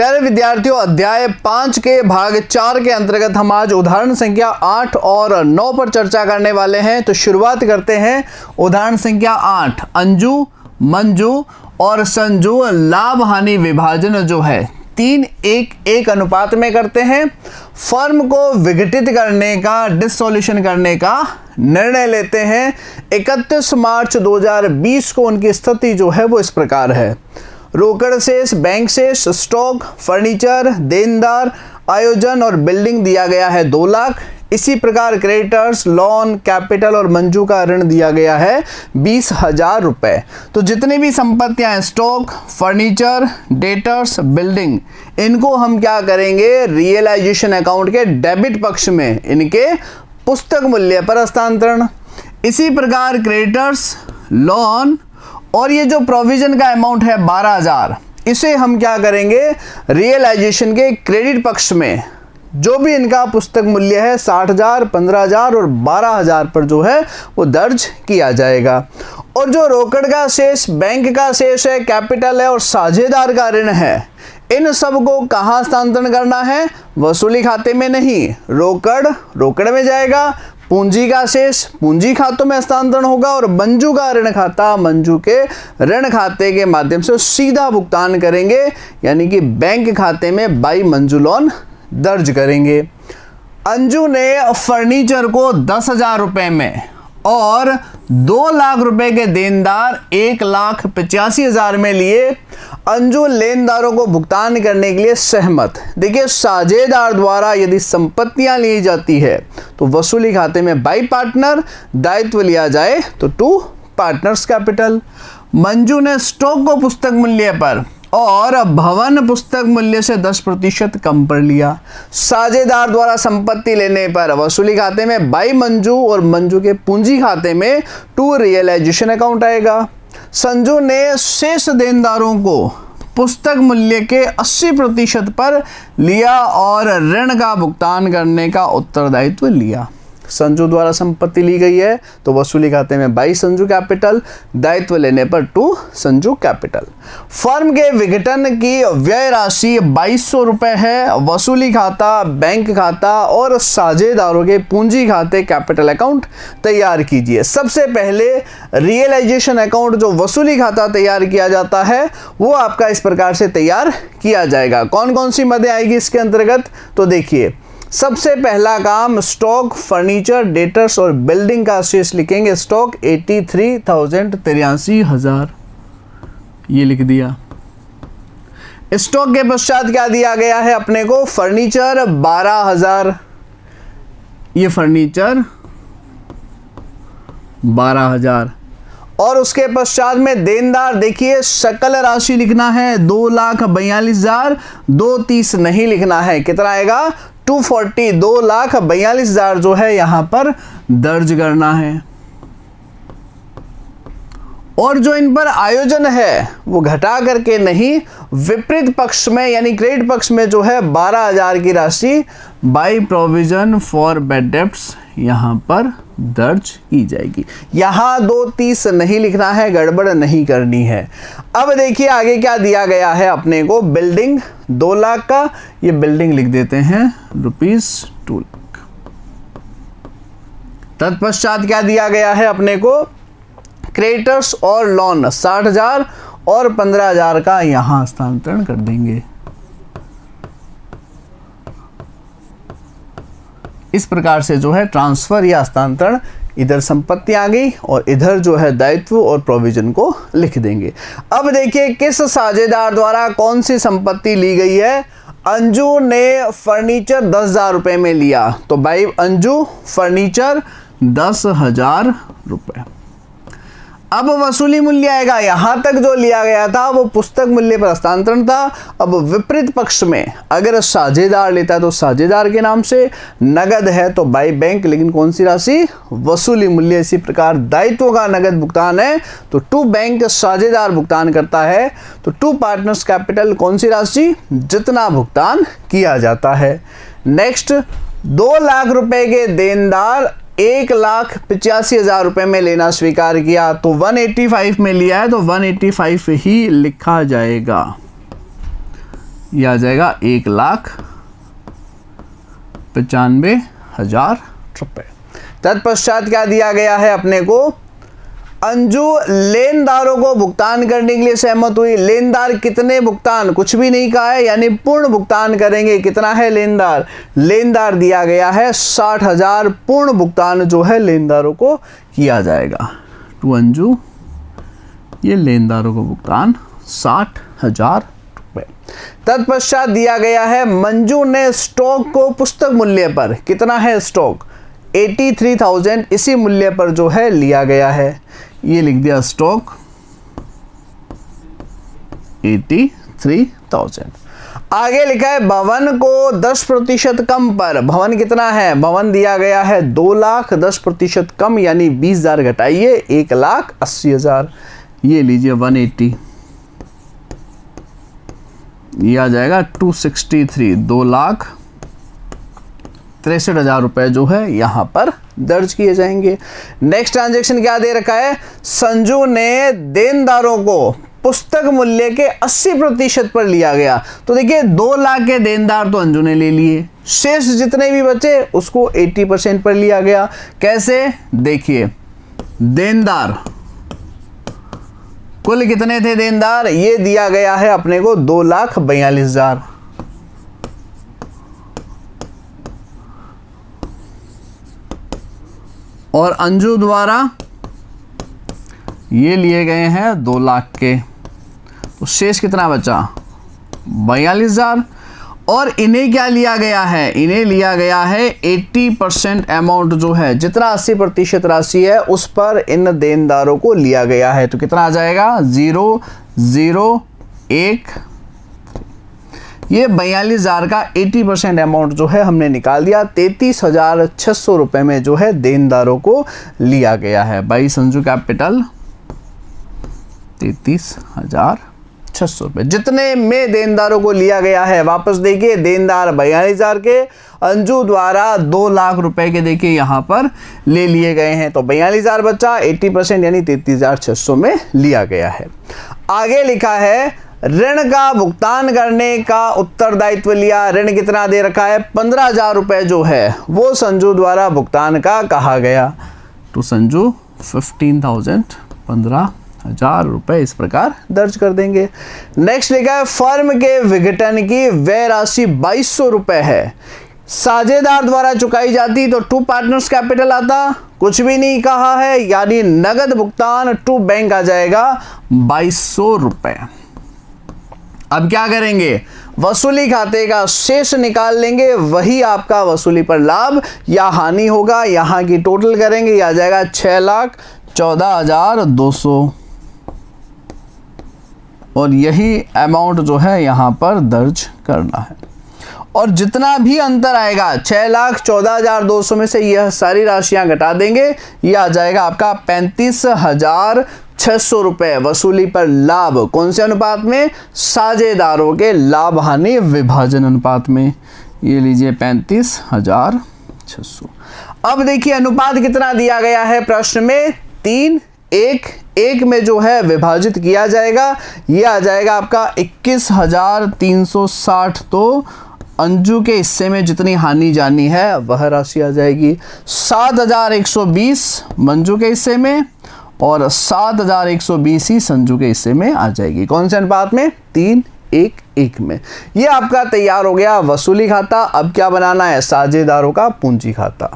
प्यारे विद्यार्थियों, अध्याय 5 के भाग 4 के अंतर्गत हम आज उदाहरण संख्या 8 और 9 पर चर्चा करने वाले हैं। तो शुरुआत करते हैं उदाहरण संख्या 8। अंजू, मंजू और संजू लाभ हानि विभाजन जो है 3:1 अनुपात में करते हैं। फर्म को विघटित करने का, डिसॉल्यूशन करने का निर्णय लेते हैं। 31 मार्च 2020 को उनकी स्थिति जो है वो इस प्रकार है। रोकड़ शेष, बैंक शेष, स्टॉक, फर्नीचर, देनदार, आयोजन और बिल्डिंग दिया गया है 2 लाख। इसी प्रकार क्रेडिटर्स, लोन, कैपिटल और मंजू का ऋण दिया गया है 20,000 रुपए। तो जितनी भी संपत्तियां हैं, स्टॉक, फर्नीचर, डेटर्स, बिल्डिंग, इनको हम क्या करेंगे, रियलाइजेशन अकाउंट के डेबिट पक्ष में इनके पुस्तक मूल्य पर हस्तांतरण। इसी प्रकार क्रेडिटर्स, लोन और ये जो प्रोविजन का अमाउंट है 12,000, इसे हम क्या करेंगे, रियलाइजेशन के क्रेडिट पक्ष में जो भी इनका पुस्तक मूल्य है 60,000, 15,000 और 12,000 पर जो है वो दर्ज किया जाएगा। और जो रोकड़ का शेष, बैंक का शेष है, कैपिटल है और साझेदार का ऋण है, इन सब को कहाँ हस्तांतरण करना है, वसूली खाते में नहीं, रोकड़ में जाएगा। पूंजी का शेष पूंजी खातों में हस्तांतरण होगा और मंजू का ऋण खाता मंजू के ऋण खाते के माध्यम से सीधा भुगतान करेंगे, यानी कि बैंक खाते में बाई मंजू लोन दर्ज करेंगे। अंजू ने फर्नीचर को 10,000 रुपए में और 2 लाख रुपए के देनदार 1,85,000 में लिए। अंजू लेनदारों को भुगतान करने के लिए सहमत। देखिए, साझेदार द्वारा यदि संपत्तियां ली जाती है तो वसूली खाते में बाई पार्टनर, दायित्व लिया जाए तो 2 पार्टनर्स कैपिटल। मंजू ने स्टॉक को पुस्तक मूल्य पर और भवन पुस्तक मूल्य से 10% कम पर लिया। साझेदार द्वारा संपत्ति लेने पर वसूली खाते में बाई मंजू और मंजू के पूंजी खाते में 2 रियलाइजेशन अकाउंट आएगा। संजू ने शेष देनदारों को पुस्तक मूल्य के 80% पर लिया और ऋण का भुगतान करने का उत्तरदायित्व लिया। संजू द्वारा संपत्ति ली गई है तो वसूली खाते में बाई संजू कैपिटल, दायित्व लेने पर 2 संजू कैपिटल। फर्म के विघटन की व्यय राशि 2200 रुपए है। वसूली खाता, बैंक खाता और साझेदारों के पूंजी खाते कैपिटल अकाउंट तैयार कीजिए। सबसे पहले रियलाइजेशन अकाउंट जो वसूली खाता तैयार किया जाता है वो आपका इस प्रकार से तैयार किया जाएगा। कौन कौन सी मदें आएगी इसके अंतर्गत, तो देखिए, सबसे पहला काम स्टॉक, फर्नीचर, डेटर्स और बिल्डिंग का शेष लिखेंगे। स्टॉक 83,000 ये लिख दिया। स्टॉक के पश्चात क्या दिया गया है अपने को, फर्नीचर 12,000, ये फर्नीचर 12,000। और उसके पश्चात में देनदार, देखिए सकल राशि लिखना है 2,42,000, 230 नहीं लिखना है। कितना आएगा, 240, 2,42,000 जो है यहां पर दर्ज करना है। और जो इन पर आयोजन है वो घटा करके नहीं, विपरीत पक्ष में यानी क्रेडिट पक्ष में जो है 12,000 की राशि by provision for bad debts यहां पर दर्ज की जाएगी। यहां 230 नहीं लिखना है, गड़बड़ नहीं करनी है। अब देखिए आगे क्या दिया गया है अपने को, बिल्डिंग 2 लाख का, ये बिल्डिंग लिख देते हैं ₹2 लाख। तत्पश्चात क्या दिया गया है अपने को, क्रेडिटर्स और लोन 60,000 और 15,000 का यहां हस्तांतरण कर देंगे। इस प्रकार से जो है ट्रांसफर या हस्तांतरण, इधर संपत्ति आ गई और इधर जो है दायित्व और प्रोविजन को लिख देंगे। अब देखिए किस साझेदार द्वारा कौन सी संपत्ति ली गई है। अंजू ने फर्नीचर 10,000 रुपए में लिया तो भाई अंजू फर्नीचर 10,000 रुपए। अब वसूली मूल्य आएगा, यहां तक जो लिया गया था वो पुस्तक मूल्य पर हस्तांतरण था। अब विपरीत पक्ष में अगर साझेदार लेता है तो साझेदार के नाम से, नगद है तो बाई बैंक, लेकिन कौन सी राशि, वसूली मूल्य। इसी प्रकार दायित्व का नगद भुगतान है तो 2 बैंक साझेदार भुगतान करता है तो 2 पार्टनर्स कैपिटल, कौन सी राशि, जितना भुगतान किया जाता है। नेक्स्ट, 2 लाख रुपए के देनदार 1,85,000 रुपए में लेना स्वीकार किया तो 185 में लिया है तो 185 ही लिखा जाएगा। ये आ जाएगा 1,95,000 रुपये। तत्पश्चात क्या दिया गया है अपने को, अंजू लेनदारों को भुगतान करने के लिए सहमत हुई। लेनदार कितने भुगतान, कुछ भी नहीं कहा है, यानी पूर्ण भुगतान करेंगे। कितना है लेनदार, लेनदार दिया गया है 60,000, पूर्ण भुगतान जो है लेनदारों को किया जाएगा। टू अंजू, ये लेनदारों को भुगतान 60,000 रुपये। तत्पश्चात दिया गया है मंजू ने स्टॉक को पुस्तक मूल्य पर, कितना है स्टॉक, 83,000, इसी मूल्य पर जो है लिया गया है। ये लिख दिया स्टॉक 83,000। आगे लिखा है भवन को 10% कम पर, भवन कितना है, भवन दिया गया है 2 लाख, 10% कम यानी 20,000 घटाइए 1,80,000, ये लीजिए 180, ये आ जाएगा 263, 2,63,000 रुपए जो है यहां पर दर्ज किए जाएंगे। नेक्स्ट ट्रांजैक्शन क्या दे रखा है, संजू ने देनदारों को पुस्तक मूल्य के 80% पर लिया गया। तो देखिए 2 लाख के देनदार तो अंजू ने ले लिए, शेष जितने भी बचे उसको 80% पर लिया गया। कैसे, देखिए देनदार कुल कितने थे देनदार, ये दिया गया है अपने को 2,42,000, और अंजू द्वारा ये लिए गए हैं 2 लाख के, तो शेष कितना बचा 42,000। और इन्हें क्या लिया गया है, इन्हें लिया गया है 80% अमाउंट जो है, जितना 80% राशि है उस पर इन देनदारों को लिया गया है। तो कितना आ जाएगा 0,0,1, ये 42,000 का 80% अमाउंट जो है हमने निकाल दिया। 33,600 रुपये में जो है देनदारों को लिया गया है। बाई संजू कैपिटल 33,600 रुपये, जितने में देनदारों को लिया गया है। वापस देखिए देनदार 42,000 के, अंजू द्वारा 2 लाख रुपए के देखिए यहाँ पर ले लिए गए हैं, तो 42,000 बचा, 80% यानी 33,600 में लिया गया है। आगे लिखा है ऋण का भुगतान करने का उत्तरदायित्व लिया। ऋण कितना दे रखा है, 15,000 रुपए जो है वो संजू द्वारा भुगतान का कहा गया। तो संजू 15,000, 15,000 रुपए इस प्रकार दर्ज कर देंगे। नेक्स्ट लिखा है फर्म के विघटन की व्यय राशि 2,200 रुपए है, साझेदार द्वारा चुकाई जाती तो टू पार्टनर्स कैपिटल आता, कुछ भी नहीं कहा है, यानी नगद भुगतान टू बैंक आ जाएगा 2,200 रुपए। अब क्या करेंगे, वसूली खाते का शेष निकाल लेंगे, वही आपका वसूली पर लाभ या हानि होगा। यहां की टोटल करेंगे, यह आ जाएगा 6,14,200, और यही अमाउंट जो है यहां पर दर्ज करना है। और जितना भी अंतर आएगा 6,14,200 में से यह सारी राशियां घटा देंगे, यह आ जाएगा आपका 35,600 रुपए वसूली पर लाभ। कौन से अनुपात में, साझेदारों के लाभ हानि विभाजन अनुपात में। ये लीजिए 35,600। अब देखिए अनुपात कितना दिया गया है प्रश्न में, 3:1 में जो है विभाजित किया जाएगा। ये आ जाएगा आपका 21,360। तो अंजू के हिस्से में जितनी हानि जानी है वह राशि आ जाएगी। 7,120 मंजू के हिस्से में, और 7,120 ही संजू के हिस्से में आ जाएगी। कौन से अनुपात में, 3:1 में। ये आपका तैयार हो गया वसूली खाता। अब क्या बनाना है, साझेदारों का पूंजी खाता।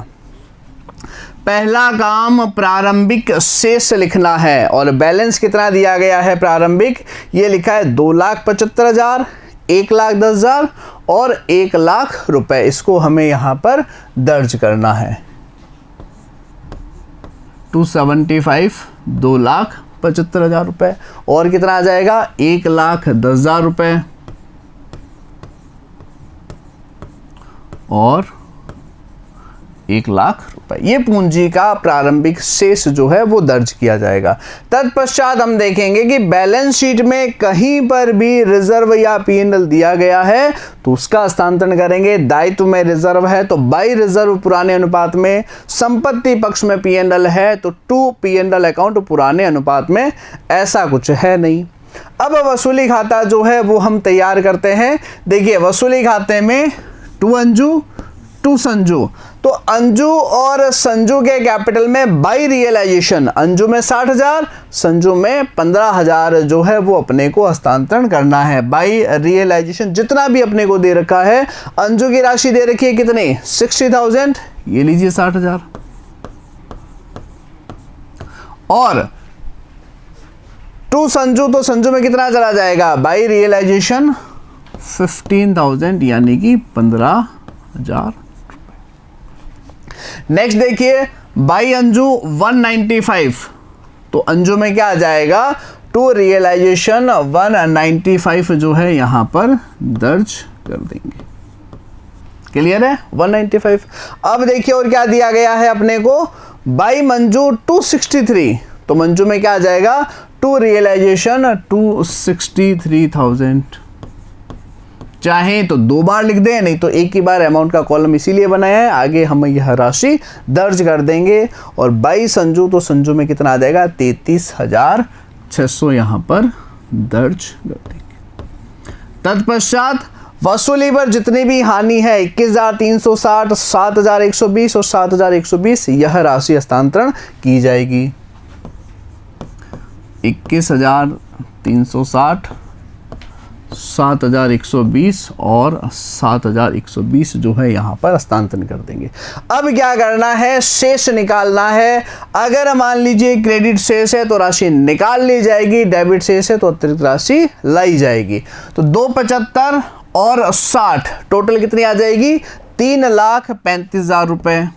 पहला काम प्रारंभिक शेष लिखना है, और बैलेंस कितना दिया गया है प्रारंभिक, ये लिखा है 2,75,000, 1,10,000 और 1,00,000 रुपए। इसको हमें यहां पर दर्ज करना है। 275, 2,75,000 रुपए, और कितना आ जाएगा 1,10,000 रुपए, और 1,00,000 रुपए। ये पूंजी का प्रारंभिक शेष जो है वो दर्ज किया जाएगा। तत्पश्चात हम देखेंगे कि बैलेंस शीट में कहीं पर भी रिजर्व या पीएनएल दिया गया है तो उसका हस्तांतरण करेंगे। दायित्व में रिजर्व है तो बाई रिजर्व पुराने अनुपात में, संपत्ति पक्ष में पीएनएल है तो टू पीएनएल अकाउंट पुराने अनुपात में। ऐसा कुछ है नहीं। अब वसूली खाता जो है वो हम तैयार करते हैं। देखिए वसूली खाते में 2 अंजू 2 संजू, तो अंजू और संजू के कैपिटल में बाई रियलाइजेशन अंजू में 60,000, संजू में 15,000 जो है वो अपने को हस्तांतरण करना है। बाई रियलाइजेशन जितना भी अपने को दे रखा है, अंजू की राशि दे रखी है कितनी 60,000, ये लीजिए 60,000, और 2 संजू, तो संजू में कितना चला जाएगा बाई रियलाइजेशन 15,000 यानी कि 15,000। नेक्स्ट देखिए बाई अंजू 195, तो अंजू में क्या आ जाएगा 2 रियलाइजेशन 195 जो है यहां पर दर्ज कर देंगे। क्लियर है 195। अब देखिए और क्या दिया गया है अपने को बाई मंजू 263, तो मंजू में क्या आ जाएगा 2 रियलाइजेशन 263,000। चाहे तो 2 बार लिख दें, नहीं तो एक ही बार अमाउंट का कॉलम इसीलिए बनाया है, आगे हम यह राशि दर्ज कर देंगे। और बाई संजू, तो संजू में कितना आ जाएगा 33,600 यहां पर दर्ज कर देंगे। तत्पश्चात वसूली पर जितनी भी हानि है 21,360, 7,120 और 7,120 यह राशि हस्तांतरण की जाएगी। 21,360, 7,120 और 7,120 जो है यहाँ पर हस्तांतरण कर देंगे। अब क्या करना है, शेष निकालना है। अगर मान लीजिए क्रेडिट शेष है तो राशि निकाल ली जाएगी, डेबिट शेष है तो अतिरिक्त राशि लाई जाएगी। तो 275 और 60 टोटल कितनी आ जाएगी 3,35,000 रुपए।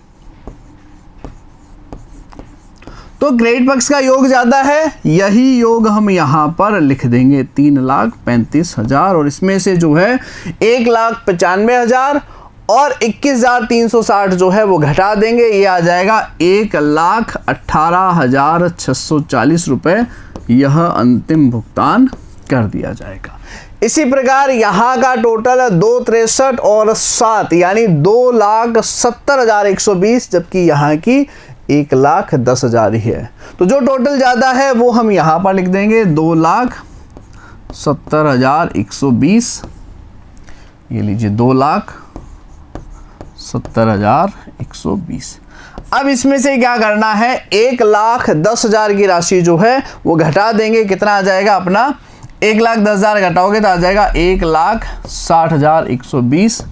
तो क्रेडिट पक्ष का योग ज्यादा है, यही योग हम यहां पर लिख देंगे 3,35,000, और इसमें से जो है 1,95,000 और 21,360 जो है वो घटा देंगे, ये आ जाएगा 1,18,640 रुपए, यह अंतिम भुगतान कर दिया जाएगा। इसी प्रकार यहाँ का टोटल 2,63 और 7 यानी 2,70,120, जबकि यहाँ की 1,10,000 ही है। तो जो टोटल ज्यादा है वो हम यहां पर लिख देंगे 2,70,120, ये लीजिए 2,70,120। अब इसमें से क्या करना है 1,10,000 की राशि जो है वो घटा देंगे। कितना आ जाएगा अपना 1,10,000 घटाओगे तो आ जाएगा 1,60,120,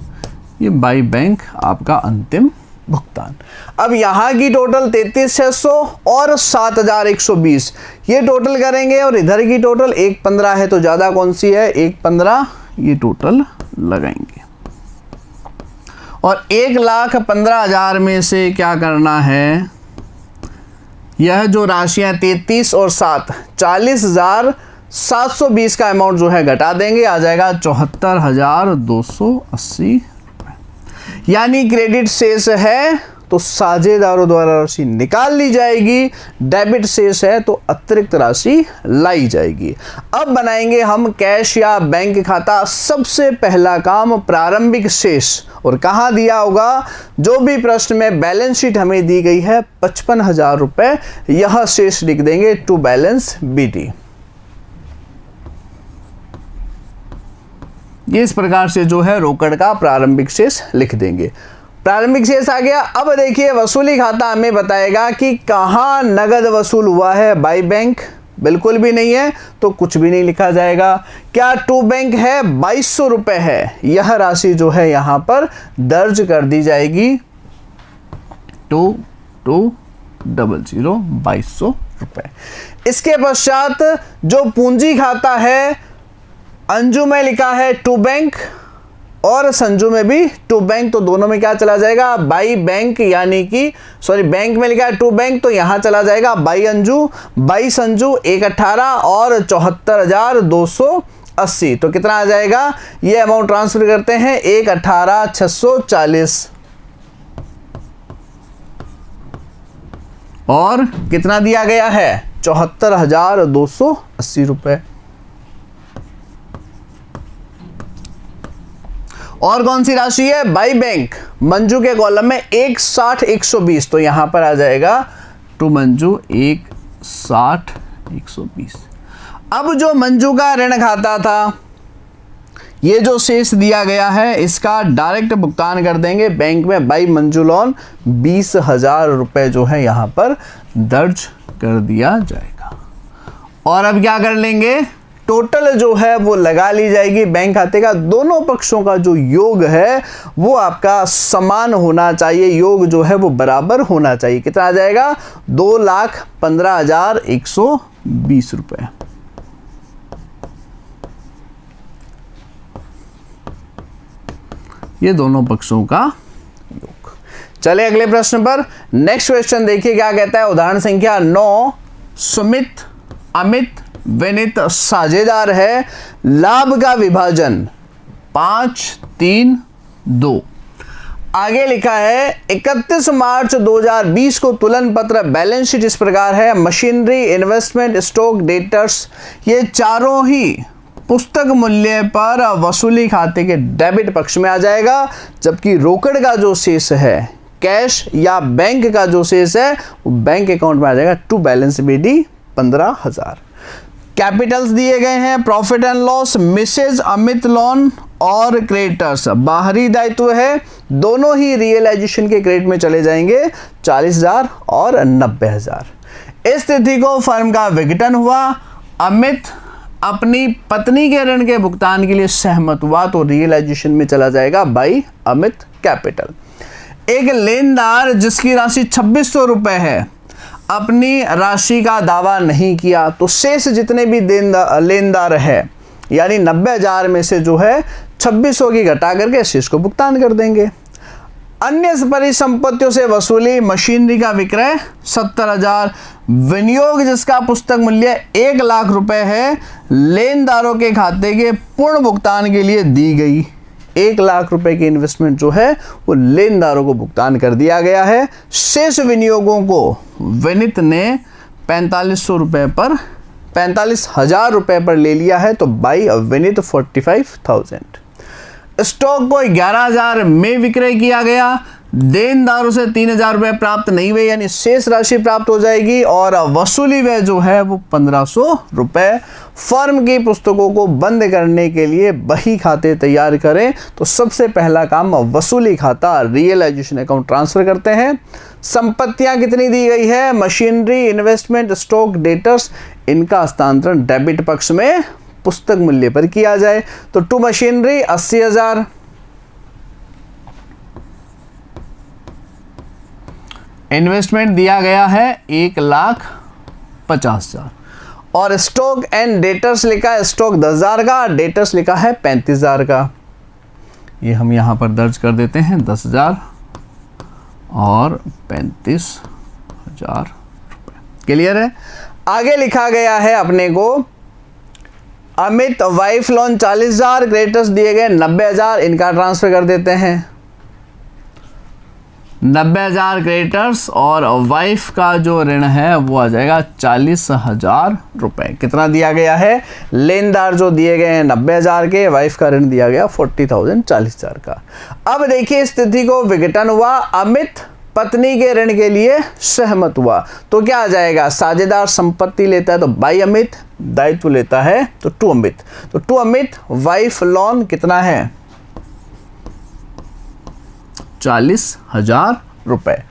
ये बाई बैंक आपका अंतिम भुगतान। अब यहाँ की टोटल 33,600 और 7,120 ये टोटल करेंगे, और इधर की टोटल 1,15 है तो ज़्यादा कौन सी है 1,15, ये टोटल लगाएंगे। और 1,15,000 में से क्या करना है, यह जो राशियाँ 33 और 7 40,720 का अमाउंट जो है घटा देंगे, आ जाएगा 74,280 रुपये। यानी क्रेडिट शेष है तो साझेदारों द्वारा राशि निकाल ली जाएगी, डेबिट शेष है तो अतिरिक्त राशि लाई जाएगी। अब बनाएंगे हम कैश या बैंक खाता। सबसे पहला काम प्रारंभिक शेष, और कहाँ दिया होगा, जो भी प्रश्न में बैलेंस शीट हमें दी गई है 55,000 रुपए, यह शेष लिख देंगे टू बैलेंस बीटी। ये इस प्रकार से जो है रोकड़ का प्रारंभिक शेष लिख देंगे। प्रारंभिक शेष आ गया। अब देखिए वसूली खाता हमें बताएगा कि कहाँ नगद वसूल हुआ है, बाई बैंक बिल्कुल भी नहीं है तो कुछ भी नहीं लिखा जाएगा। क्या टू बैंक है 2200 रुपए है, यह राशि जो है यहां पर दर्ज कर दी जाएगी 2200 रुपए। इसके पश्चात जो पूंजी खाता है, अंजू में लिखा है टू बैंक और संजू में भी टू बैंक, तो दोनों में क्या चला जाएगा बाई बैंक, यानी कि सॉरी बैंक में लिखा है टू बैंक तो यहां चला जाएगा बाई अंजू, बाई संजू 1,18 और 74,280। तो कितना आ जाएगा, ये अमाउंट ट्रांसफर करते हैं 1,18,640 और कितना दिया गया है 74,280 रुपए। और कौन सी राशि है, बाई बैंक मंजू के कॉलम में 1,60,120, तो यहां पर आ जाएगा टू मंजू 1,60,120। अब जो मंजू का ऋण खाता था, ये जो शेष दिया गया है इसका डायरेक्ट भुगतान कर देंगे बैंक में। बाई मंजू लोन 20,000 रुपये जो है यहाँ पर दर्ज कर दिया जाएगा। और अब क्या कर लेंगे, टोटल जो है वो लगा ली जाएगी बैंक खाते का। दोनों पक्षों का जो योग है वो आपका समान होना चाहिए, योग जो है वो बराबर होना चाहिए। कितना आ जाएगा, 2,15,120 रुपये। ये दोनों पक्षों का योग। चले अगले प्रश्न पर। नेक्स्ट क्वेश्चन देखिए क्या कहता है। उदाहरण संख्या 9, सुमित, अमित, विनीत साझेदार है। लाभ का विभाजन 5-3-2। आगे लिखा है 31 मार्च 2020 को तुलन पत्र बैलेंस शीट इस प्रकार है। मशीनरी, इन्वेस्टमेंट, स्टॉक, डेटर्स, ये चारों ही पुस्तक मूल्य पर वसूली खाते के डेबिट पक्ष में आ जाएगा, जबकि रोकड़ का जो शेष है, कैश या बैंक का जो शेष है वो बैंक अकाउंट में आ जाएगा टू बैलेंस बीडी 15,000। कैपिटल्स दिए गए हैं, profit and loss, Mrs Amit loan और क्रेडिटर्स बाहरी दायित्व है। दोनों ही रियलाइजेशन के क्रेडिट में चले जाएंगे, 40,000 और 90,000। इस तिथि को फर्म का विघटन हुआ। अमित अपनी पत्नी के ऋण के भुगतान के लिए सहमत हुआ तो रियलाइजेशन में चला जाएगा बाई अमित कैपिटल। एक लेनदार जिसकी राशि 2600 रुपए है, अपनी राशि का दावा नहीं किया तो शेष जितने भी लेनदार है यानी 90,000 में से जो है 2600 की घटा करके शेष को भुगतान कर देंगे। अन्य परिसंपत्तियों से वसूली, मशीनरी का विक्रय 70,000, विनियोग जिसका पुस्तक मूल्य 1 लाख रुपए है, लेनदारों के खाते के पूर्ण भुगतान के लिए दी गई। 1 लाख रुपए की इन्वेस्टमेंट जो है वो लेनदारों को भुगतान कर दिया गया है। शेष विनियोगों को विनीत ने 45,000 रुपए पर ले लिया है तो बाई विनीत 45,000। स्टॉक को 11,000 में विक्रय किया गया। देनदारों से 3,000 रुपये प्राप्त नहीं हुए यानी शेष राशि प्राप्त हो जाएगी और वसूली व्यय जो है वो 1,500 रुपये। फर्म की पुस्तकों को बंद करने के लिए बही खाते तैयार करें तो सबसे पहला काम वसूली खाता रियलाइजेशन अकाउंट ट्रांसफर करते हैं। संपत्तियां कितनी दी गई है, मशीनरी, इन्वेस्टमेंट, स्टॉक, डेटर्स, इनका हस्तांतरण डेबिट पक्ष में पुस्तक मूल्य पर किया जाए तो टू मशीनरी 80,000, इन्वेस्टमेंट दिया गया है 1,50,000 और स्टॉक एंड डेटर्स लिखा है, स्टॉक 10,000 का, डेटर्स लिखा है 35,000 का। ये हम यहां पर दर्ज कर देते हैं 10,000 और 35,000 रुपये। क्लियर है। आगे लिखा गया है अपने को अमित वाइफ लोन 40,000, क्रेडिटर्स दिए गए 90,000, इनका ट्रांसफर कर देते हैं। 90,000 क्रेडिटर्स और वाइफ का जो ऋण है वो आ जाएगा 40,000 रुपये। कितना दिया गया है, लेनदार जो दिए गए हैं 90,000 के, वाइफ का ऋण दिया गया 40,000 40,000 का। अब देखिए स्थिति को विघटन हुआ, अमित पत्नी के ऋण के लिए सहमत हुआ तो क्या आ जाएगा, साझेदार संपत्ति लेता है तो बाई अमित, दायित्व लेता है तो टू अमित। तो टू अमित वाइफ लोन कितना है 40,000 रुपए।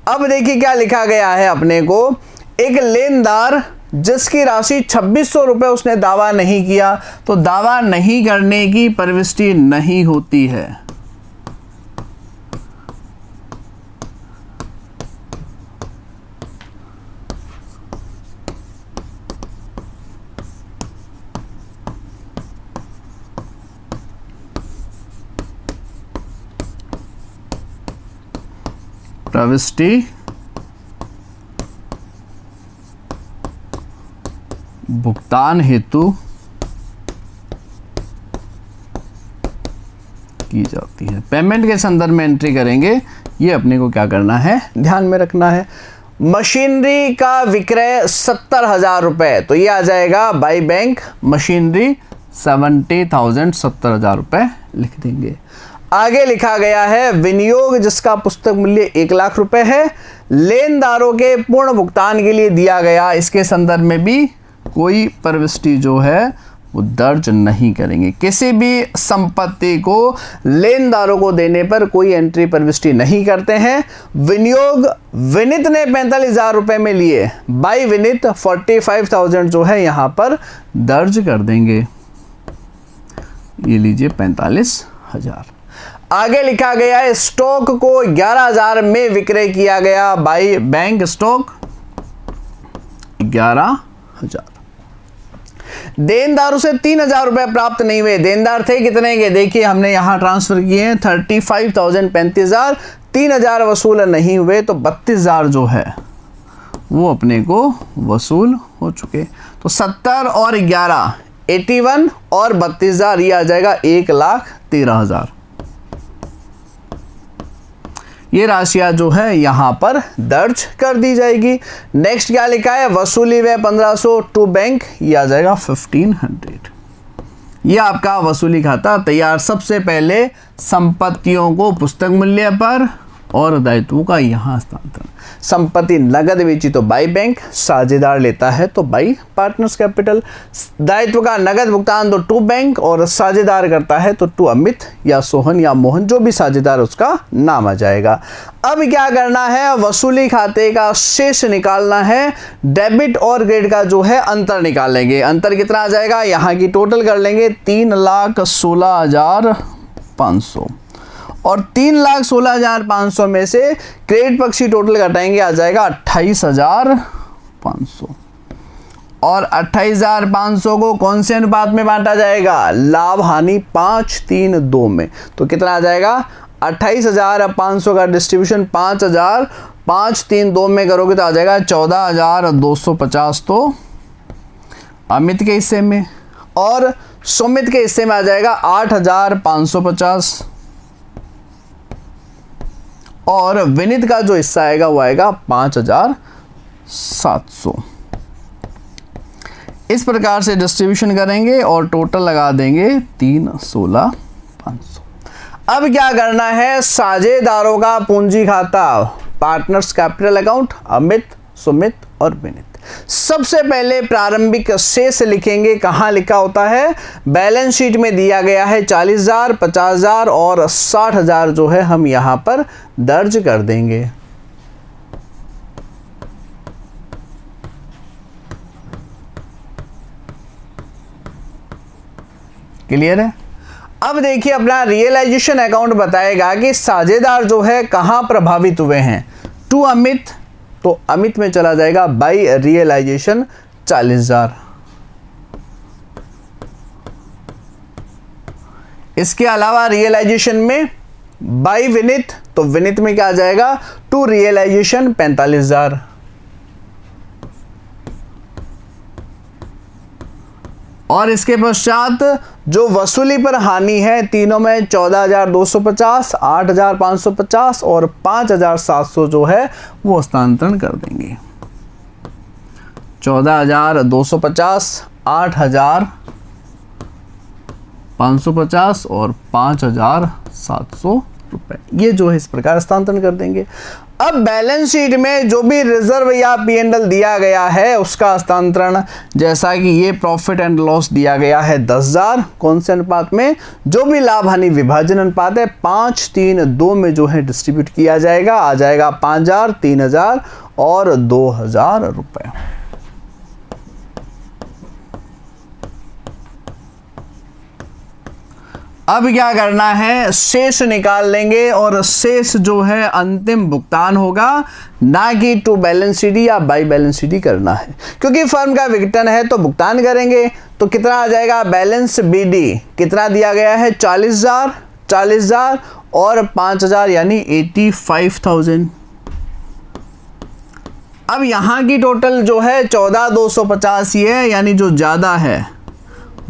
अब देखिए क्या लिखा गया है अपने को, एक लेनदार जिसकी राशि 2600 रुपए उसने दावा नहीं किया तो दावा नहीं करने की प्रविष्टि नहीं होती है। प्रविष्टि भुगतान हेतु की जाती है। पेमेंट के संदर्भ में एंट्री करेंगे, ये अपने को क्या करना है, ध्यान में रखना है। मशीनरी का विक्रय 70,000 रुपए तो ये आ जाएगा बाई बैंक मशीनरी 70,000 70,000 रुपए लिख देंगे। आगे लिखा गया है विनियोग जिसका पुस्तक मूल्य 1 लाख रुपए है, लेनदारों के पूर्ण भुगतान के लिए दिया गया, इसके संदर्भ में भी कोई प्रविष्टि जो है वो दर्ज नहीं करेंगे। किसी भी संपत्ति को लेनदारों को देने पर कोई एंट्री प्रविष्टि नहीं करते हैं। विनियोग विनित ने 45,000 रुपए में लिए, बाई विनित 45,000 जो है यहाँ पर दर्ज कर देंगे। ये लीजिए 45,000। आगे लिखा गया है स्टॉक को 11,000 में विक्रय किया गया, बाई बैंक स्टॉक 11,000। देनदारों से 3,000 रुपए प्राप्त नहीं हुए। देनदार थे कितने के, देखिए हमने यहां ट्रांसफर किए हैं 35,000 35,000, 3,000 वसूल नहीं हुए तो 32,000 जो है वो अपने को वसूल हो चुके। तो 70 और 11 81 और 32,000 ये आ जाएगा 1,13,000। ये राशियां जो है यहां पर दर्ज कर दी जाएगी। नेक्स्ट क्या लिखा है, वसूली व्यय 1500 टू बैंक, ये आ जाएगा 1500। ये आपका वसूली खाता तैयार। सबसे पहले संपत्तियों को पुस्तक मूल्य पर और दायित्वों का यहाँ हस्तांतरण। संपत्ति नगद बेची तो बाई बैंक, साझेदार लेता है तो बाई पार्टनर्स कैपिटल। दायित्व का नगद भुगतान तो टू बैंक और साझेदार करता है तो टू अमित या सोहन या मोहन, जो भी साझेदार उसका नाम आ जाएगा। अब क्या करना है, वसूली खाते का शेष निकालना है। डेबिट और क्रेडिट का जो है अंतर निकालेंगे। अंतर कितना आ जाएगा, यहाँ की टोटल कर लेंगे 3,16,500 और 3,16,500 में से क्रेडिट पक्ष की टोटल घटाएंगे, आ जाएगा 28,500 और 28,500 को कौन से अनुपात में बांटा जाएगा, लाभ हानि 5-3-2 में। तो कितना आ जाएगा, 28,500 का डिस्ट्रीब्यूशन 5,000 5-3-2 में करोगे तो आ जाएगा 14,250 तो अमित के हिस्से में, और सुमित के हिस्से में आ जाएगा 8,550 और विनित का जो हिस्सा आएगा वो आएगा 5,700। इस प्रकार से डिस्ट्रीब्यूशन करेंगे और टोटल लगा देंगे 3,16,500। अब क्या करना है, साझेदारों का पूंजी खाता, partners capital account, Amit, Sumit और विनित। सबसे पहले प्रारंभिक शेष लिखेंगे। कहाँ लिखा होता है, बैलेंस शीट में दिया गया है 40,000, 50,000 और 60,000 जो है हम यहां पर दर्ज कर देंगे। क्लियर है। अब देखिए अपना रियलाइजेशन अकाउंट बताएगा कि साझेदार जो है कहां प्रभावित हुए हैं। टू अमित, तो अमित में चला जाएगा बाई रियलाइजेशन 40,000। इसके अलावा रियलाइजेशन में बाई विनित, तो विनित में क्या आ जाएगा, टू रियलाइजेशन 45,000। और इसके पश्चात जो वसूली पर हानि है तीनों में 14,250, 8,550 और 5,700 जो है वो हस्तांतरण कर देंगे। 14,250, 8,550 और 5,700 रुपए, ये जो है इस प्रकार हस्तांतरण कर देंगे। अब बैलेंस शीट में जो भी रिजर्व या P&L दिया गया है उसका हस्तांतरण, जैसा कि ये प्रॉफिट एंड लॉस दिया गया है 10,000, कौन से अनुपात में, जो भी लाभ हानि विभाजन अनुपात है 5-3-2 में जो है डिस्ट्रीब्यूट किया जाएगा। आ जाएगा 5,000, 3,000 और 2,000 रुपए। अब क्या करना है, शेष निकाल लेंगे और शेष जो है अंतिम भुगतान होगा, ना कि टू बैलेंस शीट या बाई बैलेंस शीट करना है, क्योंकि फर्म का विघटन है तो भुगतान करेंगे। तो कितना आ जाएगा, बैलेंस BD कितना दिया गया है 40,000 और 5,000 यानी 85,000। अब यहाँ की टोटल जो है 14,250 ही है, यानी जो ज़्यादा है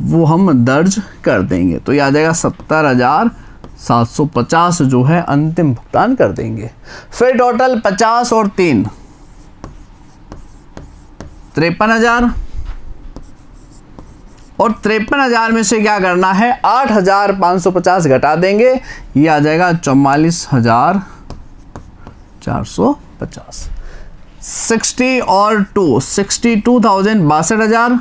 वो हम दर्ज कर देंगे। तो ये आ जाएगा 70,750 जो है अंतिम भुगतान कर देंगे। फिर टोटल 50 और 3 53,000 और 53,000 में से क्या करना है, 8,550 घटा देंगे, ये आ जाएगा 44,450। 60 और 2 62,000 62,000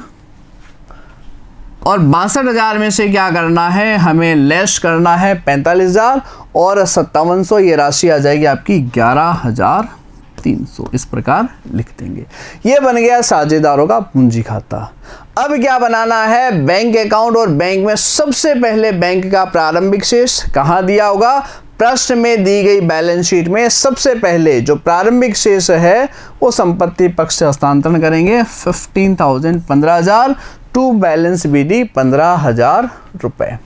और 62,000 में से क्या करना है, हमें लेस करना है 45,000 और 5700, ये राशि आ जाएगी आपकी 11,300। इस प्रकार लिख देंगे। ये बन गया साझेदारों का पूंजी खाता। अब क्या बनाना है, बैंक अकाउंट, और बैंक में सबसे पहले बैंक का प्रारंभिक शेष कहाँ दिया होगा, प्रश्न में दी गई बैलेंस शीट में सबसे पहले जो प्रारंभिक शेष है वो संपत्ति पक्ष से हस्तांतरण करेंगे 15,000 15,000 टू बैलेंस बीडी 15,000 रुपए।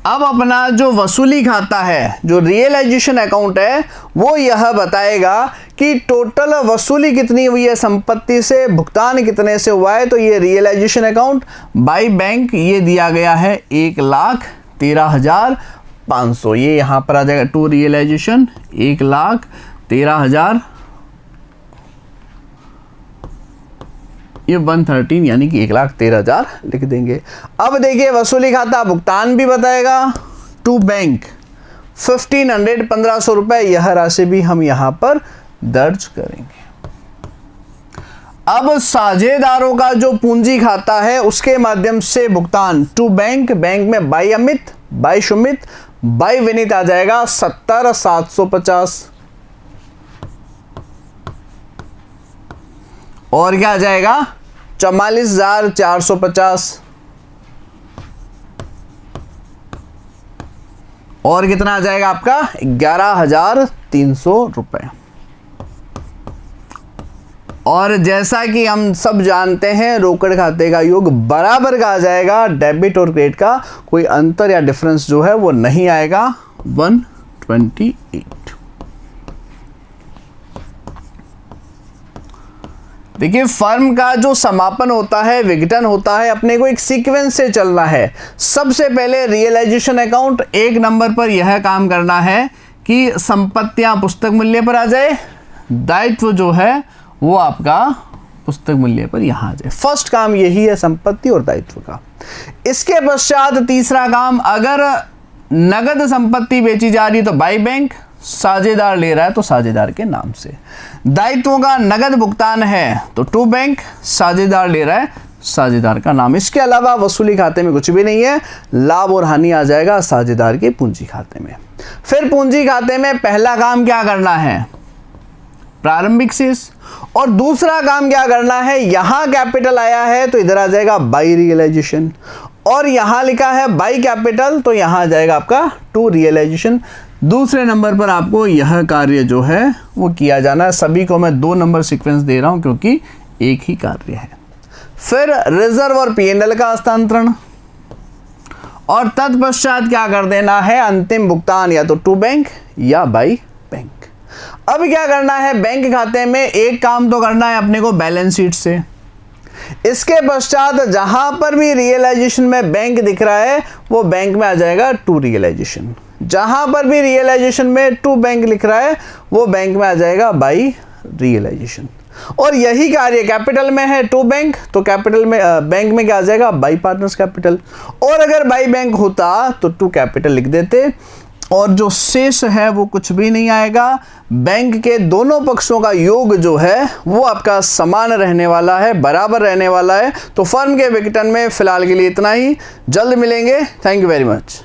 अब अपना जो वसूली खाता है, जो रियलाइजेशन अकाउंट है, वो यह बताएगा कि टोटल वसूली कितनी हुई है संपत्ति से, भुगतान कितने से हुआ है। तो ये रियलाइजेशन अकाउंट बाय बैंक ये दिया गया है 1,13,500, ये यहां पर आ जाएगा टू रियलाइजेशन 1,13,000, ये 113 यानी कि 1,13,000 लिख देंगे। अब देखिए वसूली खाता भुगतान भी बताएगा टू बैंक 1500 1500 रुपए, यह राशि भी हम यहां पर दर्ज करेंगे। अब साझेदारों का जो पूंजी खाता है उसके माध्यम से भुगतान टू बैंक, बैंक में by Amit, by Sumit, by Vineet आ जाएगा 70,750 और क्या आ जाएगा 44,450 और कितना आ जाएगा आपका 11,300 रुपए। और जैसा कि हम सब जानते हैं रोकड़ खाते का योग बराबर का आ जाएगा, डेबिट और क्रेडिट का कोई अंतर या डिफरेंस जो है वो नहीं आएगा 128। देखिए फर्म का जो समापन होता है, विघटन होता है, अपने को एक सीक्वेंस से चलना है। सबसे पहले रियलाइजेशन अकाउंट 1 नंबर पर यह काम करना है कि संपत्तियां पुस्तक मूल्य पर आ जाए, दायित्व जो है वो आपका पुस्तक मूल्य पर यहां आ जाए। फर्स्ट काम यही है संपत्ति और दायित्व का। इसके पश्चात तीसरा काम, अगर नगद संपत्ति बेची जा रही है तो बाई बैंक, साझेदार ले रहा है तो साझेदार के नाम से। दायित्वों का नगद भुगतान है तो टू बैंक, साझेदार ले रहा है साझेदार का नाम। इसके अलावा वसूली खाते में कुछ भी नहीं है, लाभ और हानि आ जाएगा साझेदार के पूंजी खाते में। फिर पूंजी खाते में पहला काम क्या करना है, प्रारंभिक शेष, और दूसरा काम क्या करना है, यहां कैपिटल आया है तो इधर आ जाएगा बाई रियलाइजेशन, और यहां लिखा है बाई कैपिटल तो यहां आ जाएगा आपका टू रियलाइजेशन। दूसरे नंबर पर आपको यह कार्य जो है वो किया जाना है। सभी को मैं 2 नंबर सीक्वेंस दे रहा हूं क्योंकि एक ही कार्य है। फिर रिजर्व और पीएनएल का हस्तांतरण, और तत्पश्चात क्या कर देना है, अंतिम भुगतान या तो टू बैंक या बाई बैंक। अब क्या करना है, बैंक खाते में एक काम तो करना है अपने को बैलेंस शीट से। इसके पश्चात जहां पर भी रियलाइजेशन में बैंक दिख रहा है वो बैंक में आ जाएगा टू रियलाइजेशन, जहां पर भी रियलाइजेशन में टू बैंक लिख रहा है वो बैंक में आ जाएगा बाई रियलाइजेशन। और यही कार्य कैपिटल में है टू बैंक तो कैपिटल में बैंक में क्या आ जाएगा बाई पार्टनर्स कैपिटल, और अगर बाई बैंक होता तो टू कैपिटल लिख देते, और जो शेष है वो कुछ भी नहीं आएगा। बैंक के दोनों पक्षों का योग जो है वो आपका समान रहने वाला है, बराबर रहने वाला है। तो फर्म के विघटन में फिलहाल के लिए इतना ही, जल्द मिलेंगे। Thank you very much.